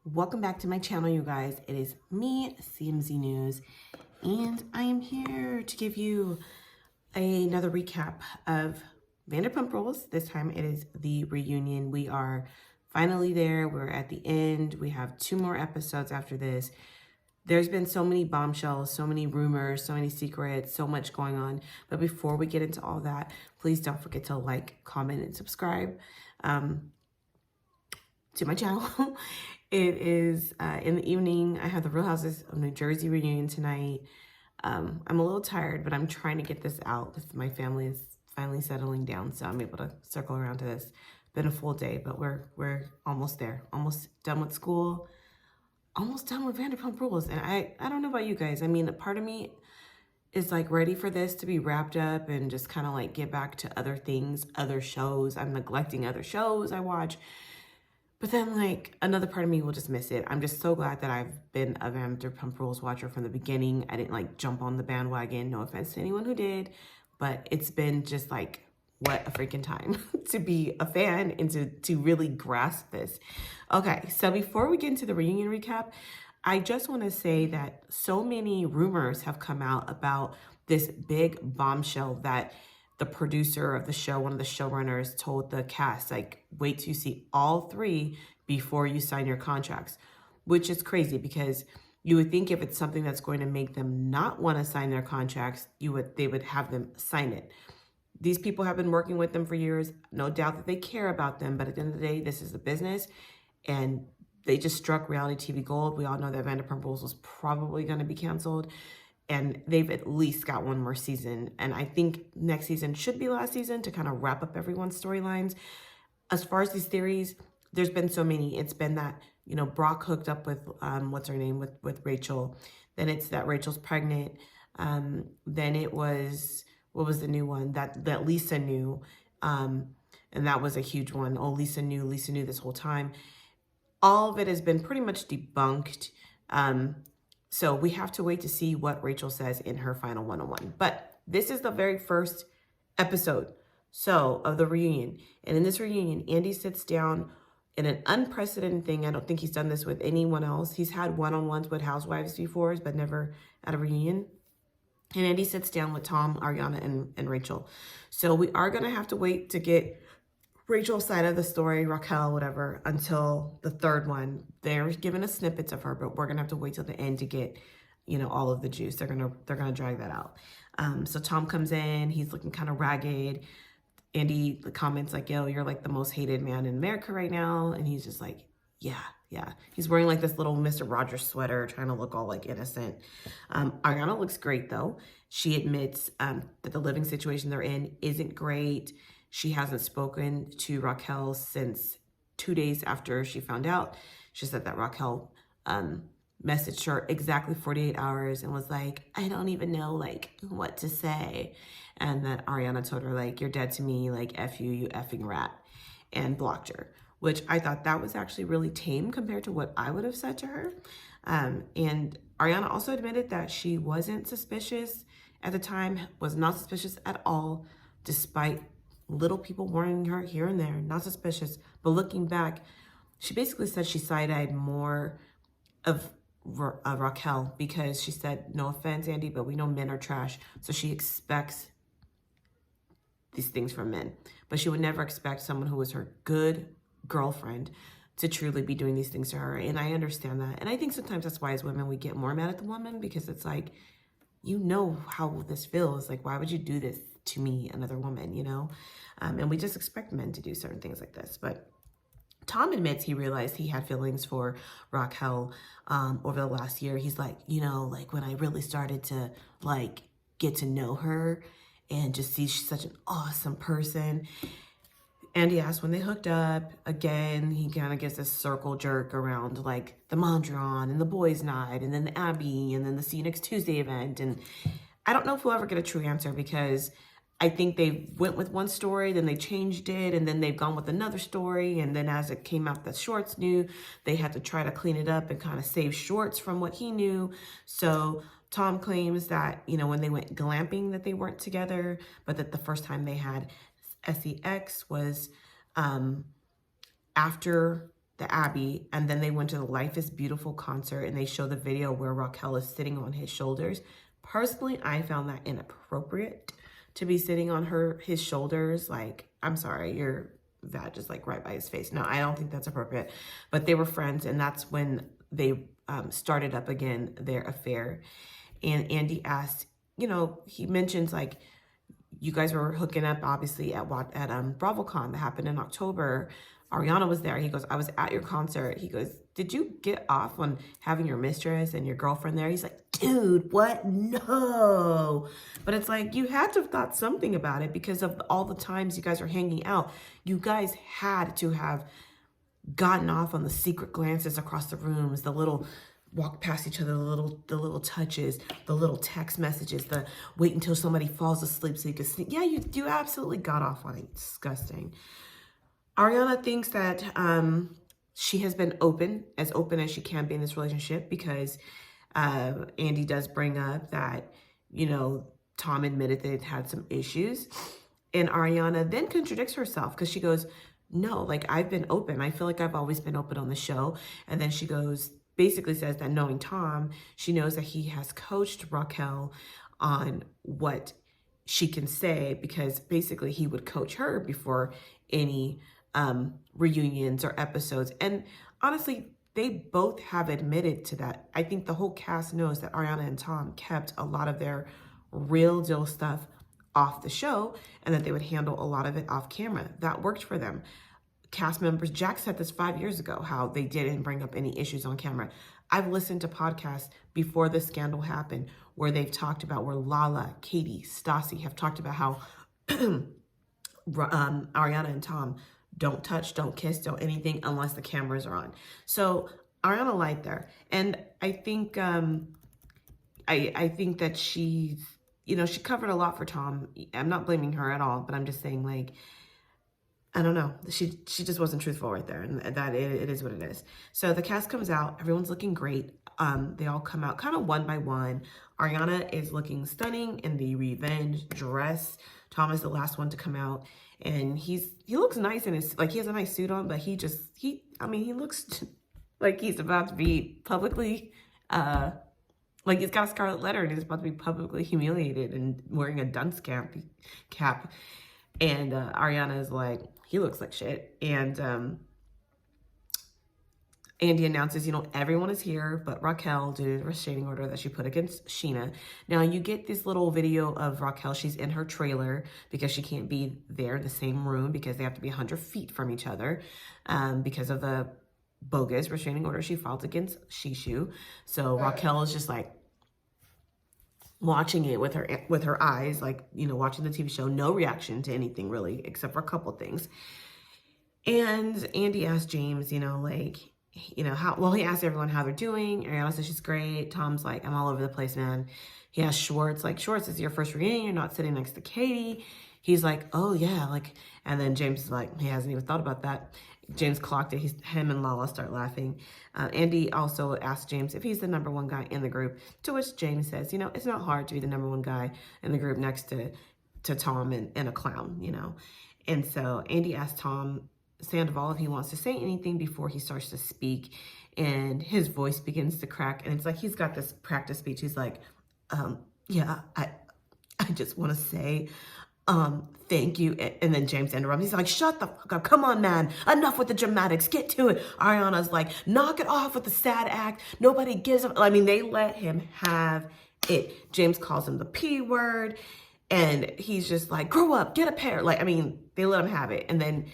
Welcome back to my channel, you guys. It is me, CMZ News, and I am here to give you another recap of Vanderpump Rules. This time it is the reunion. We are finally there. We're at the end. We have 2 more episodes after this. There's been so many bombshells, so many rumors, so many secrets, so much going on. But before we get into all that, please don't forget to like, comment, and subscribe to my channel. It is in the evening. I have the Real Houses of New Jersey reunion tonight. I'm a little tired, but I'm trying to get this out because my family is finally settling down, so I'm able to circle around to this. Been a full day, but we're almost there. Almost done with school. Almost done with Vanderpump Rules. And I don't know about you guys. I mean, a part of me is like ready for this to be wrapped up and just kind of like get back to other things, other shows. I'm neglecting other shows I watch. But then, like, another part of me will just miss it. I'm just so glad that I've been a Vanderpump Rules watcher from the beginning. I didn't, like, jump on the bandwagon. No offense to anyone who did. But it's been just, like, what a freaking time to be a fan and to really grasp this. Okay, so before we get into the reunion recap, I just want to say that so many rumors have come out about this big bombshell that the producer of the show, one of the showrunners, told the cast, like, wait till you see all 3 before you sign your contracts, which is crazy because you would think if it's something that's going to make them not want to sign their contracts, they would have them sign it. These people have been working with them for years. No doubt that they care about them, but at the end of the day, this is a business, and they just struck reality TV gold. We all know that Vanderpump Rules was probably going to be canceled, and they've at least got 1 more season. And I think next season should be last season to kind of wrap up everyone's storylines. As far as these theories, there's been so many. It's been that, you know, Brock hooked up with, what's her name, with Rachel. Then it's that Rachel's pregnant. Then it was, what was the new one? That Lisa knew. And that was a huge one. Oh, Lisa knew this whole time. All of it has been pretty much debunked. So we have to wait to see what Rachel says in her final one-on-one. But this is the very first episode, of the reunion. And in this reunion, Andy sits down in an unprecedented thing. I don't think he's done this with anyone else. He's had one-on-ones with housewives before, but never at a reunion. And Andy sits down with Tom, Ariana, and Rachel. So we are going to have to wait to get Rachel's side of the story, Raquel, whatever, until the 3rd one. They're giving us snippets of her, but we're gonna have to wait till the end to get, you know, all of the juice. They're gonna drag that out. So Tom comes in, he's looking kind of ragged. Andy comments like, "Yo, you're like the most hated man in America right now," and he's just like, "Yeah." He's wearing like this little Mr. Rogers sweater, trying to look all like innocent. Ariana looks great though. She admits that the living situation they're in isn't great. She hasn't spoken to Raquel since 2 days after she found out. She said that Raquel messaged her exactly 48 hours and was like, "I don't even know like what to say." And that Ariana told her like, "You're dead to me, like F you, you effing rat," and blocked her, which I thought that was actually really tame compared to what I would have said to her. And Ariana also admitted that she wasn't suspicious at the time, was not suspicious at all, despite little people warning her here and there, not suspicious. But looking back, she basically said she side-eyed more of Raquel because she said, "No offense, Andy, but we know men are trash." So she expects these things from men, but she would never expect someone who was her good girlfriend to truly be doing these things to her. And I understand that. And I think sometimes that's why as women, we get more mad at the woman, because it's like, you know how this feels. Like, why would you do this to me, another woman, you know? And we just expect men to do certain things like this. But Tom admits he realized he had feelings for Raquel over the last year. He's like, you know, like when I really started to like get to know her and just see she's such an awesome person. Andy asked when they hooked up. Again, he kind of gives this circle jerk around like the Mondrian and the boys' night and then the Abbey and then the See You Next Tuesday event. And I don't know if we'll ever get a true answer, because I think they went with one story, then they changed it, and then they've gone with another story. And then as it came out that Schwartz knew, they had to try to clean it up and kind of save Schwartz from what he knew. So Tom claims that, you know, when they went glamping that they weren't together, but that the first time they had sex was after the Abbey, and then they went to the Life is Beautiful concert, and they show the video where Raquel is sitting on his shoulders. Personally, I found that inappropriate to be sitting on his shoulders. Like, I'm sorry, your vag is like right by his face. No, I don't think that's appropriate. But they were friends, and that's when they started up again their affair. And Andy asked, you know, he mentions like, you guys were hooking up obviously at BravoCon that happened in October. Ariana was there. He goes, I was at your concert. He goes, did you get off on having your mistress and your girlfriend there? He's like, dude, what? No. But it's like, you had to have thought something about it because of all the times you guys are hanging out. You guys had to have gotten off on the secret glances across the rooms, the little walk past each other, the little touches, the little text messages, the wait until somebody falls asleep so you can sneak. Yeah, you absolutely got off on it. Disgusting. Ariana thinks that she has been open as she can be in this relationship because Andy does bring up that, you know, Tom admitted that it had some issues. And Ariana then contradicts herself because she goes, no, like I've been open. I feel like I've always been open on the show. And then she goes, basically says that knowing Tom, she knows that he has coached Raquel on what she can say because basically he would coach her before any reunions or episodes. And honestly, they both have admitted to that. I think the whole cast knows that Ariana and Tom kept a lot of their real deal stuff off the show and that they would handle a lot of it off camera. That worked for them. Cast members, Jack said this 5 years ago, how they didn't bring up any issues on camera. I've listened to podcasts before the scandal happened where they've talked about where Lala, Katie, Stassi have talked about how Ariana and Tom don't touch, don't kiss, don't anything unless the cameras are on. So Ariana lied there. And I think I think that she's, you know, she covered a lot for Tom. I'm not blaming her at all, but I'm just saying, like, I don't know. She just wasn't truthful right there, and that it is what it is. So the cast comes out. Everyone's looking great. They all come out kind of one by one. Ariana is looking stunning in the revenge dress. Tom is the last one to come out, and he looks nice in his, like, he has a nice suit on, but he looks like he's about to be publicly, like he's got a scarlet letter and he's about to be publicly humiliated and wearing a dunce cap. And Ariana is like, he looks like shit. And Andy announces, you know, everyone is here but Raquel due to the restraining order that she put against Sheena. Now you get this little video of Raquel. She's in her trailer because she can't be there in the same room because they have to be 100 feet from each other because of the bogus restraining order she filed against Shishu. So Raquel is just like watching it with her eyes, like, you know, watching the TV show, no reaction to anything really, except for a couple things. And Andy asked James, you know, like, you know, he asked everyone how they're doing. Ariana says she's great. Tom's like, I'm all over the place, man. He asked Schwartz, like, Schwartz, this is your first reunion. You're not sitting next to Katie. He's like, oh yeah, like, and then James is like, he hasn't even thought about that. James clocked it. Him and Lala start laughing. Andy also asked James if he's the number one guy in the group, to which James says, you know, it's not hard to be the number one guy in the group next to Tom and a clown, you know. And so Andy asked Tom Sandoval if he wants to say anything before he starts to speak, and his voice begins to crack, and it's like he's got this practice speech. He's like, yeah, I just want to say, thank you. And then James interrupts. He's like, shut the fuck up. Come on, man. Enough with the dramatics. Get to it. Ariana's like, knock it off with the sad act. Nobody gives him. I mean, they let him have it. James calls him the P word. And he's just like, grow up, get a pair. Like, I mean, they let him have it. And then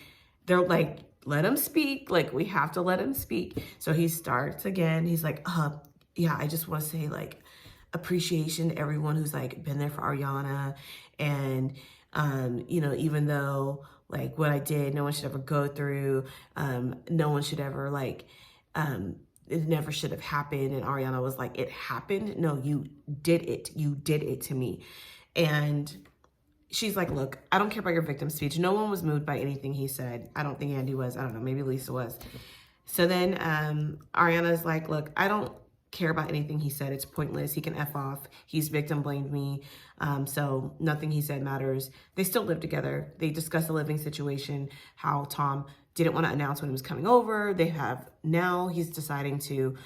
they're like, let him speak. Like, we have to let him speak. So he starts again. He's like, yeah, I just want to say, like, appreciation to everyone who's like been there for Ariana. And you know, even though like what I did, no one should ever go through, no one should ever like, it never should have happened. And Ariana was like, it happened. No, you did it. You did it to me. And she's like, look, I don't care about your victim speech. No one was moved by anything he said. I don't think Andy was. I don't know. Maybe Lisa was. So then Ariana's like, look, I don't care about anything he said. It's pointless. He can F off. He's victim blamed me. So nothing he said matters. They still live together. They discuss the living situation, how Tom didn't want to announce when he was coming over. Now he's deciding to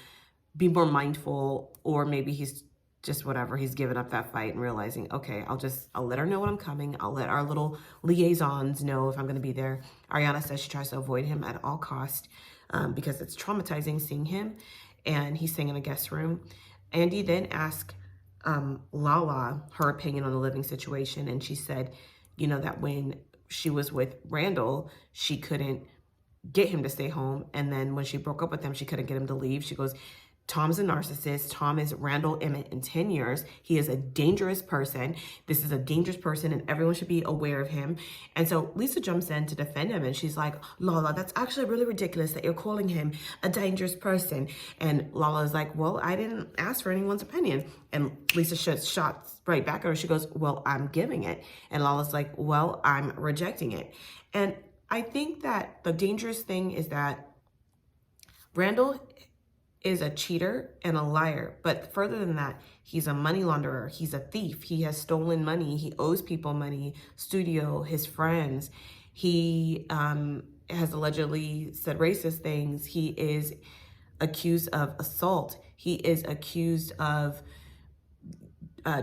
be more mindful, or maybe he's just whatever. He's given up that fight and realizing, okay, I'll let her know when I'm coming. I'll let our little liaisons know if I'm going to be there. Ariana says she tries to avoid him at all cost because it's traumatizing seeing him, and he's staying in a guest room. Andy then asked Lala her opinion on the living situation, and she said, that when she was with Randall, she couldn't get him to stay home, and then when she broke up with him, she couldn't get him to leave. She goes, Tom's a narcissist. Tom is Randall Emmett in 10 years. He is a dangerous person. This is a dangerous person, and everyone should be aware of him. And so Lisa jumps in to defend him, and she's like, Lala, that's actually really ridiculous that you're calling him a dangerous person. And Lala's like, well, I didn't ask for anyone's opinion. And Lisa shots right back at her. She goes, well, I'm giving it. And Lala's like, well, I'm rejecting it. And I think that the dangerous thing is that Randall is a cheater and a liar. But further than that, he's a money launderer. He's a thief. He has stolen money. He owes people money, studio, his friends. He has allegedly said racist things. He is accused of assault. He is accused of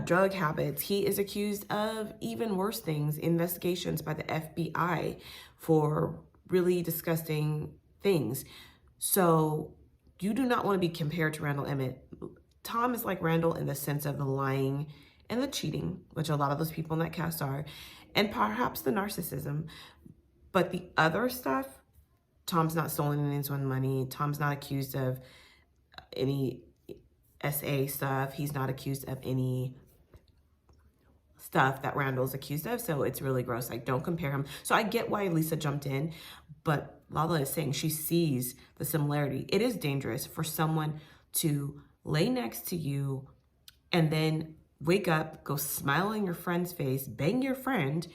drug habits. He is accused of even worse things, investigations by the FBI for really disgusting things. So you do not want to be compared to Randall Emmett. Tom is like Randall in the sense of the lying and the cheating, which a lot of those people in that cast are, and perhaps the narcissism. But the other stuff, Tom's not stolen anyone's money. Tom's not accused of any SA stuff. He's not accused of any stuff that Randall's accused of. So it's really gross. Like, don't compare him. So I get why Lisa jumped in, but Lala is saying she sees the similarity. It is dangerous for someone to lay next to you and then wake up, go smile in your friend's face, bang your friend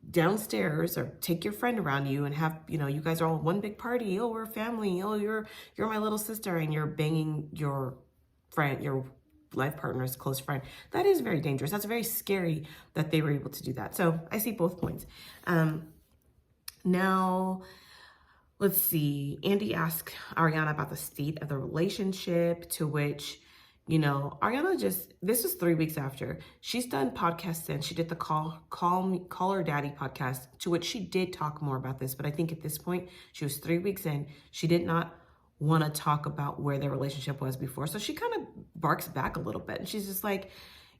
downstairs, or take your friend around you and have, you guys are all one big party. Oh, we're family. Oh, you're my little sister, and you're banging your friend, your life partner's close friend. That is very dangerous. That's very scary that they were able to do that. So I see both points. Now, let's see. Andy asked Ariana about the state of the relationship, to which, Ariana this was 3 weeks after. She's done podcasts since. She did the Call Her Daddy podcast, to which she did talk more about this. But I think at this point, she was 3 weeks in. She did not want to talk about where their relationship was before. So she kind of barks back a little bit. And she's just like,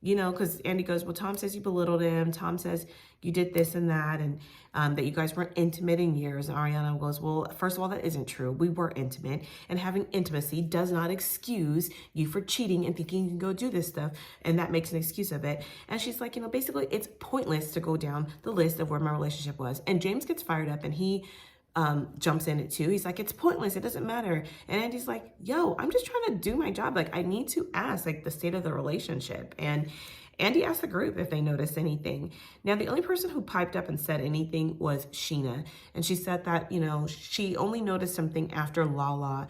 because Andy goes, well, Tom says you belittled him. Tom says you did this and that, and that you guys weren't intimate in years. And Ariana goes, well, first of all, that isn't true. We were intimate, and having intimacy does not excuse you for cheating and thinking you can go do this stuff. And that makes an excuse of it. And she's like, basically it's pointless to go down the list of where my relationship was. And James gets fired up, and he jumps in it too. He's like, it's pointless. It doesn't matter. And Andy's like, yo, I'm just trying to do my job. Like, I need to ask the state of the relationship. And Andy asked the group if they noticed anything. Now, the only person who piped up and said anything was Sheena. And she said that, she only noticed something after Lala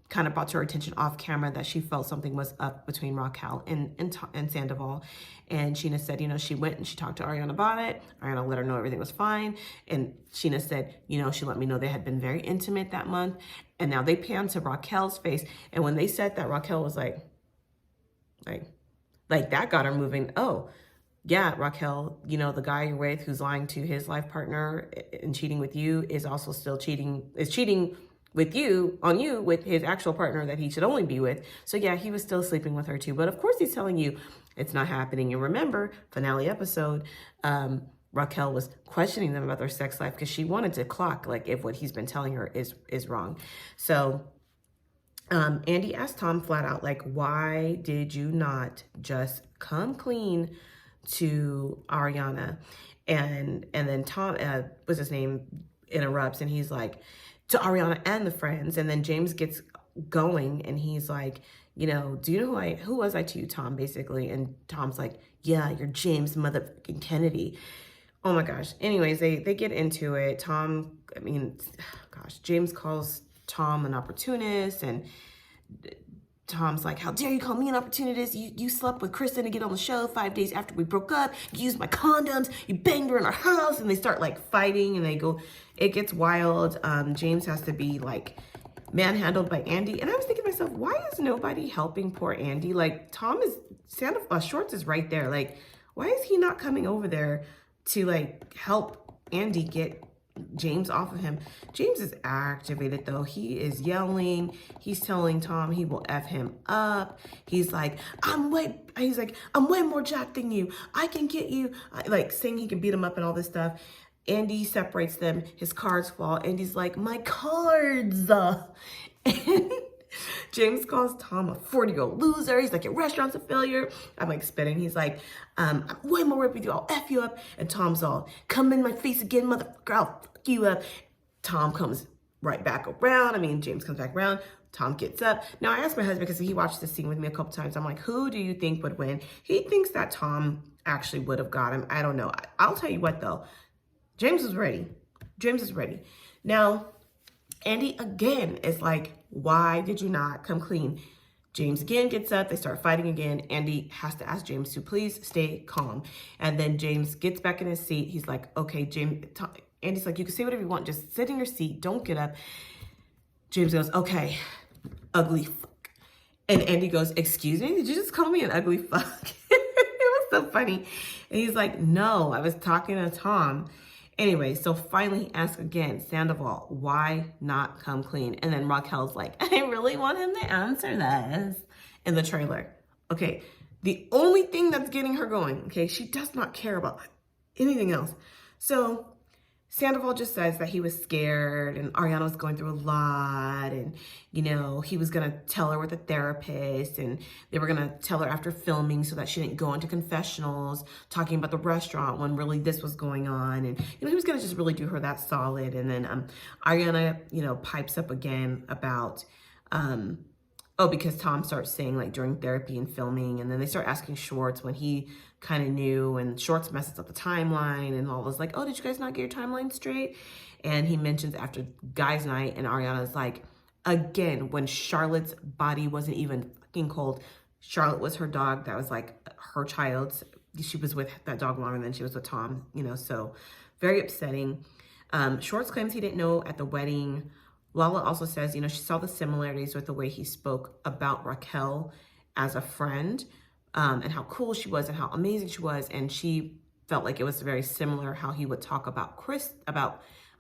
kind of brought to her attention off camera that she felt something was up between Raquel and Sandoval. And Sheena said, she went and she talked to Ariana about it. Ariana let her know everything was fine. And Sheena said, she let me know they had been very intimate that month. And now they panned to Raquel's face. And when they said that, Raquel was like that got her moving. Oh, yeah, Raquel, the guy you're with who's lying to his life partner and cheating with you is also still cheating with you with his actual partner that he should only be with. So yeah, he was still sleeping with her too. But of course he's telling you it's not happening. And remember, finale episode, Raquel was questioning them about their sex life because she wanted to clock if what he's been telling her is wrong. So Andy asked Tom flat out, why did you not just come clean to Ariana? And then Tom, what's his name, interrupts, and he's like, to Ariana and the friends. And then James gets going, and he's like, do you know who was I to you, Tom, basically? And Tom's like, yeah, you're James motherfucking Kennedy. Oh my gosh. Anyways, they get into it. James calls Tom an opportunist, and Tom's like, how dare you call me an opportunist? You slept with Kristen to get on the show 5 days after we broke up. You used my condoms. You banged her in our house. And they start like fighting and they go, it gets wild. James has to be like manhandled by Andy. And I was thinking to myself, why is nobody helping poor Andy? Like Shorts is right there. Like, why is he not coming over there to like help Andy get James off of him? James is activated though. He is yelling. He's telling Tom he will F him up. He's like, I'm way more jacked than you. I can get you. Like saying he can beat him up and all this stuff. Andy separates them. His cards fall. Andy's like, my cards. And James calls Tom a 40-year-old loser. He's like, your restaurant's a failure. I'm like spitting. He's like, I'm way more work with you. I'll F you up. And Tom's all, come in my face again, motherfucker. I'll fuck you up. Tom comes right back around. I mean, James comes back around. Tom gets up. Now, I asked my husband, because he watched this scene with me a couple times. I'm like, who do you think would win? He thinks that Tom actually would have got him. I don't know. I'll tell you what, though. James is ready. James is ready. Now, Andy again is like, why did you not come clean? James again gets up. They start fighting again. Andy has to ask James to please stay calm. And then James gets back in his seat. He's like, okay, Andy's like, you can say whatever you want. Just sit in your seat. Don't get up. James goes, okay, ugly fuck. And Andy goes, excuse me? Did you just call me an ugly fuck? It was so funny. And he's like, no, I was talking to Tom. Anyway, so finally he asks again, Sandoval, why not come clean? And then Raquel's like, I really want him to answer this in the trailer. Okay, the only thing that's getting her going, okay, she does not care about anything else. So Sandoval just says that he was scared and Ariana was going through a lot and, you know, he was going to tell her with a therapist and they were going to tell her after filming so that she didn't go into confessionals talking about the restaurant when really this was going on. And, you know, he was going to just really do her that solid. And then Ariana, you know, pipes up again about, because Tom starts saying like during therapy and filming, and then they start asking Schwartz when he kind of knew, and Schwartz messes up the timeline and all was like, oh, did you guys not get your timeline straight? And he mentions after guys night, and Ariana's like, again, when Charlotte's body wasn't even fucking cold, Charlotte was her dog. That was like her child. She was with that dog longer than she was with Tom, you know, so very upsetting. Schwartz claims he didn't know at the wedding. Lala also says, you know, she saw the similarities with the way he spoke about Raquel as a friend, and how cool she was and how amazing she was. And she felt like it was very similar how he would talk about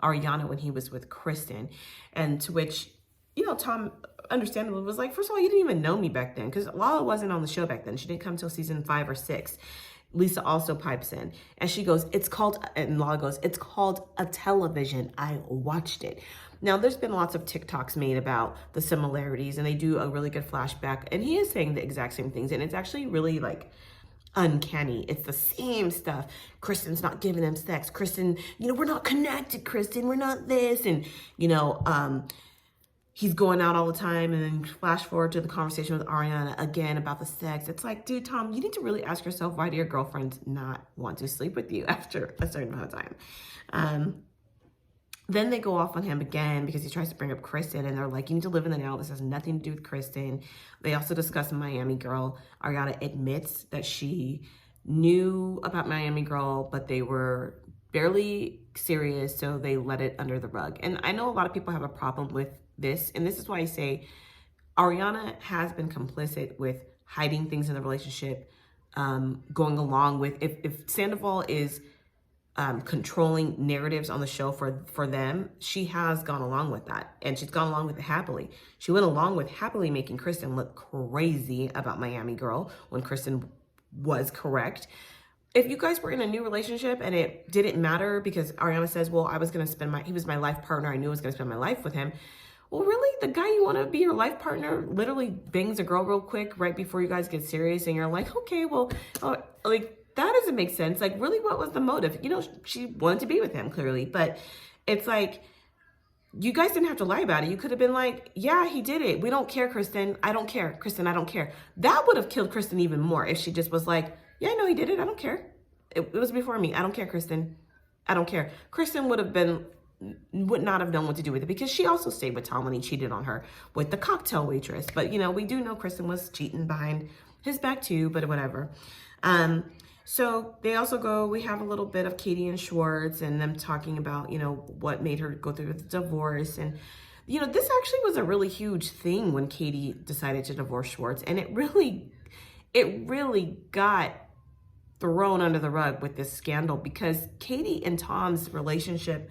Ariana when he was with Kristen. And to which, you know, Tom understandably was like, first of all, you didn't even know me back then, because Lala wasn't on the show back then. She didn't come until season 5 or 6. Lisa also pipes in and she goes, and Lala goes, it's called a television. I watched it. Now, there's been lots of TikToks made about the similarities, and they do a really good flashback, and he is saying the exact same things, and it's actually really like uncanny. It's the same stuff. Kristen's not giving him sex. Kristen, you know, we're not connected, Kristen. We're not this. And, you know, he's going out all the time, and then flash forward to the conversation with Ariana again about the sex. It's like, dude, Tom, you need to really ask yourself, why do your girlfriends not want to sleep with you after a certain amount of time? Then they go off on him again because he tries to bring up Kristen, and they're like, you need to live in the now. This has nothing to do with Kristen. They also discuss Miami Girl. Ariana admits that she knew about Miami Girl, but they were barely serious, so they let it under the rug. And I know a lot of people have a problem with this, and this is why I say Ariana has been complicit with hiding things in the relationship, going along with, if Sandoval is controlling narratives on the show for them, she has gone along with that, and she's gone along with it happily. She went along with happily making Kristen look crazy about Miami Girl when Kristen was correct. If you guys were in a new relationship and it didn't matter because Ariana says, well, he was my life partner, I knew I was gonna spend my life with him. Well, really, the guy you want to be your life partner literally bangs a girl real quick right before you guys get serious, and you're like, okay, well, like, that doesn't make sense. Like, really, what was the motive? You know, she wanted to be with him, clearly. But it's like, you guys didn't have to lie about it. You could have been like, yeah, he did it. We don't care, Kristen. I don't care. Kristen, I don't care. That would have killed Kristen even more if she just was like, yeah, I know he did it. I don't care. It was before me. I don't care, Kristen. I don't care. Kristen would have been would not have known what to do with it, because she also stayed with Tom when he cheated on her with the cocktail waitress. But, you know, we do know Kristen was cheating behind his back too, but whatever. So they also we have a little bit of Katie and Schwartz and them talking about, you know, what made her go through the divorce. And, you know, this actually was a really huge thing when Katie decided to divorce Schwartz. And it really got thrown under the rug with this scandal, because Katie and Tom's relationship,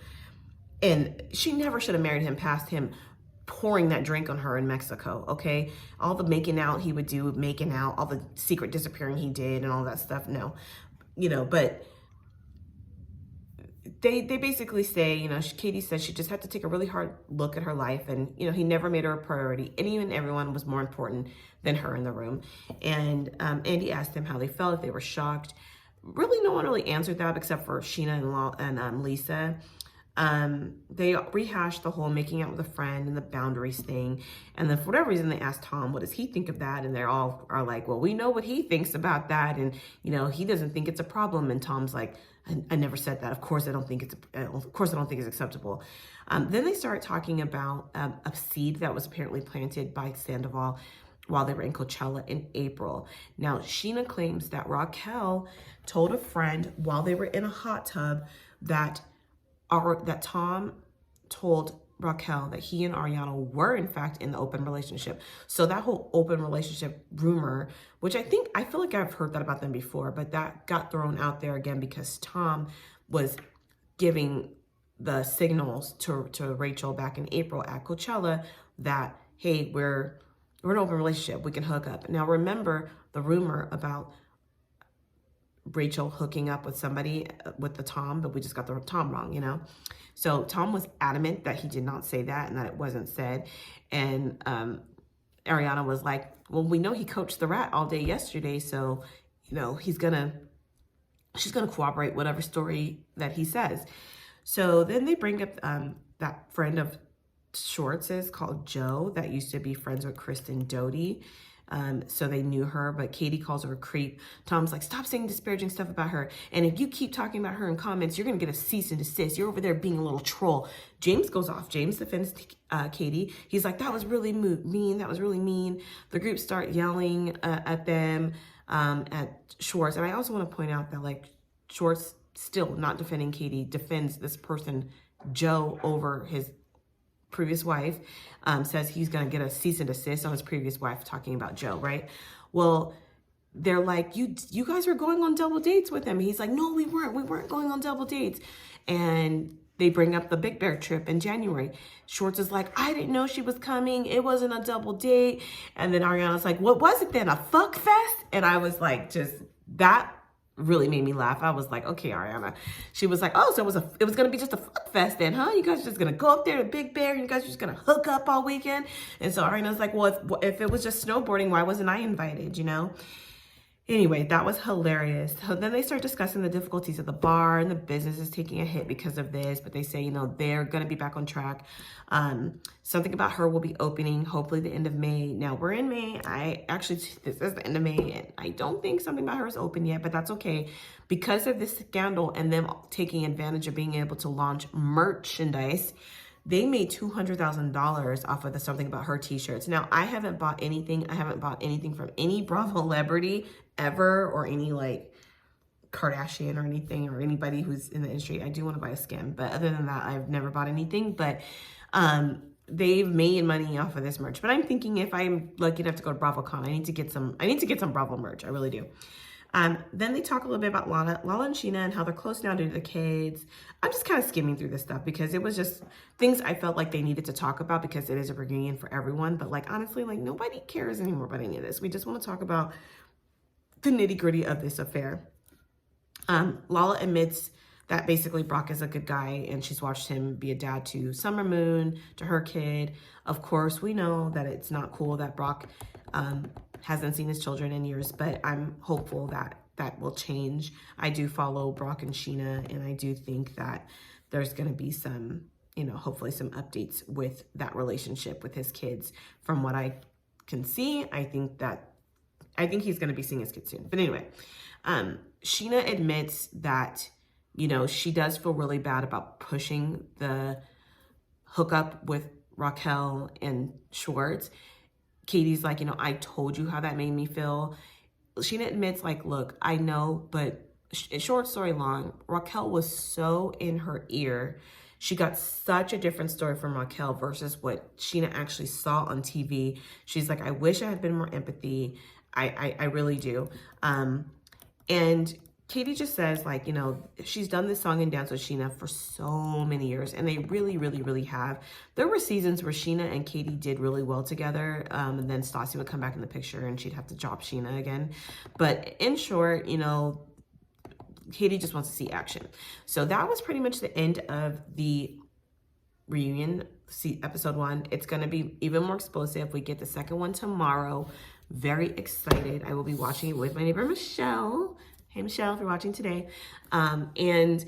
and she never should have married him past him pouring that drink on her in Mexico, okay? All the making out he would do, making out, all the secret disappearing he did and all that stuff, no. You know, but they basically say, you know, Katie says she just had to take a really hard look at her life, and, you know, he never made her a priority. Any and everyone was more important than her in the room. And Andy asked them how they felt, if they were shocked. Really, no one really answered that except for Sheena and Lisa. They rehashed the whole making out with a friend and the boundaries thing. And then for whatever reason, they asked Tom, what does he think of that? And they're all are like, well, we know what he thinks about that. And, you know, he doesn't think it's a problem. And Tom's like, I never said that. Of course, I don't think it's acceptable. Then they start talking about a seed that was apparently planted by Sandoval while they were in Coachella in April. Now, Sheena claims that Raquel told a friend while they were in a hot tub that Tom told Raquel that he and Ariana were in fact in the open relationship. So that whole open relationship rumor, which I feel like I've heard that about them before, but that got thrown out there again because Tom was giving the signals to Rachel back in April at Coachella that, hey, we're in an open relationship, we can hook up. Now remember the rumor about Rachel hooking up with somebody with the Tom, but we just got the Tom wrong, you know? So Tom was adamant that he did not say that and that it wasn't said. And Ariana was like, well, we know he coached the rat all day yesterday, so, you know, she's gonna corroborate whatever story that he says. So then they bring up that friend of Schwartz's called Joe that used to be friends with Kristen Doty. So they knew her, but Katie calls her a creep. Tom's like, stop saying disparaging stuff about her. And if you keep talking about her in comments, you're going to get a cease and desist. You're over there being a little troll. James goes off. James defends Katie. He's like, that was really mean. That was really mean. The group start yelling at them, at Schwartz. And I also want to point out that, like, Schwartz, still not defending Katie, defends this person, Joe, over his previous wife, says he's going to get a cease and desist on his previous wife, talking about Joe, right? Well, they're like, you guys were going on double dates with him. He's like, no, we weren't going on double dates. And they bring up the Big Bear trip in January. Schwartz is like, I didn't know she was coming. It wasn't a double date. And then Ariana's like, what was it then? A fuck fest? And I was like, just that really made me laugh. I was like, okay, Ariana. She was like, oh, so it was gonna be just a fuck fest then, huh? You guys are just gonna go up there to Big Bear and you guys are just gonna hook up all weekend? And so Ariana's like, well, if it was just snowboarding, why wasn't I invited, you know? Anyway, that was hilarious. So then they start discussing the difficulties of the bar, and the business is taking a hit because of this, but they say, you know, they're going to be back on track. Something About Her will be opening hopefully the end of May. Now we're in May. This is the end of May, and I don't think Something About Her is open yet, but that's okay. Because of this scandal and them taking advantage of being able to launch merchandise, they made $200,000 off of the Something About Her t-shirts. Now, I haven't bought anything. I haven't bought anything from any Bravo celebrity ever, or any like Kardashian or anything, or anybody who's in the industry. I do want to buy a skin, but other than that, I've never bought anything. But they've made money off of this merch. But I'm thinking, if I'm lucky enough to go to BravoCon, I need to get some Bravo merch. I really do. Then they talk a little bit about Lala and Sheena and how they're close now due to the kids. I'm just kind of skimming through this stuff because it was just things I felt like they needed to talk about because it is a reunion for everyone. But like, honestly, like, nobody cares anymore about any of this. We just want to talk about the nitty gritty of this affair. Lala admits that basically Brock is a good guy and she's watched him be a dad to Summer Moon, to her kid. Of course, we know that it's not cool that Brock hasn't seen his children in years, but I'm hopeful that that will change. I do follow Brock and Sheena, and I do think that there's going to be some, you know, hopefully some updates with that relationship with his kids. From what I can see, I think he's going to be seeing his kids soon. But anyway, Sheena admits that You know, she does feel really bad about pushing the hookup with Raquel and Schwartz. Katie's like, you know, I told you how that made me feel. Sheena admits, like, look, I know, but short story long, Raquel was so in her ear. She got such a different story from Raquel versus what Sheena actually saw on TV. She's like, I wish I had been more empathy. I really do. And Katie just says, like, you know, she's done this song and dance with Sheena for so many years, and they really, really, really have. There were seasons where Sheena and Katie did really well together, and then Stassi would come back in the picture and she'd have to drop Sheena again. But in short, you know, Katie just wants to see action. So that was pretty much the end of the reunion, episode 1. It's going to be even more explosive. We get the second one tomorrow. Very excited. I will be watching it with my neighbor Michelle. Hey Michelle, if you're watching today. And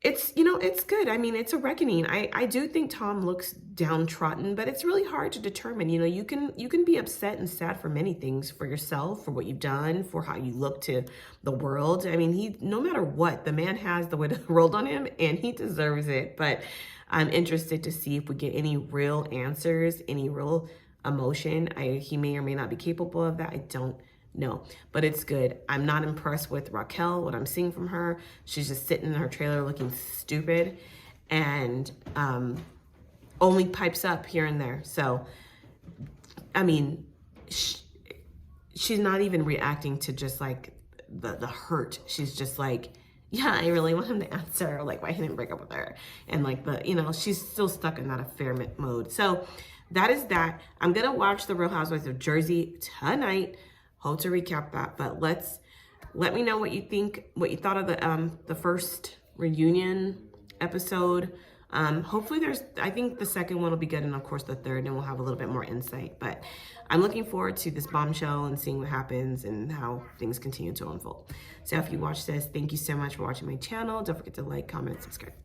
it's, you know, it's good. I mean, it's a reckoning. I do think Tom looks downtrodden, but it's really hard to determine. You know, you can be upset and sad for many things, for yourself, for what you've done, for how you look to the world. I mean, no matter what, the man has the weight of the world on him, and he deserves it. But I'm interested to see if we get any real answers, any real emotion. He may or may not be capable of that. I don't know, but it's good. I'm not impressed with Raquel, what I'm seeing from her. She's just sitting in her trailer looking stupid, and only pipes up here and there. So, I mean, she's not even reacting to just like the hurt. She's just like, yeah, I really want him to answer, like why he didn't break up with her. And like you know, she's still stuck in that affair mode. So that is that. I'm gonna watch The Real Housewives of Jersey tonight. Hope to recap that, but let me know what you think, what you thought of the first reunion episode. Hopefully I think the second one will be good, and of course the third, and we'll have a little bit more insight. But I'm looking forward to this bombshell and seeing what happens and how things continue to unfold. So if you watch this, thank you so much for watching my channel. Don't forget to like, comment, subscribe.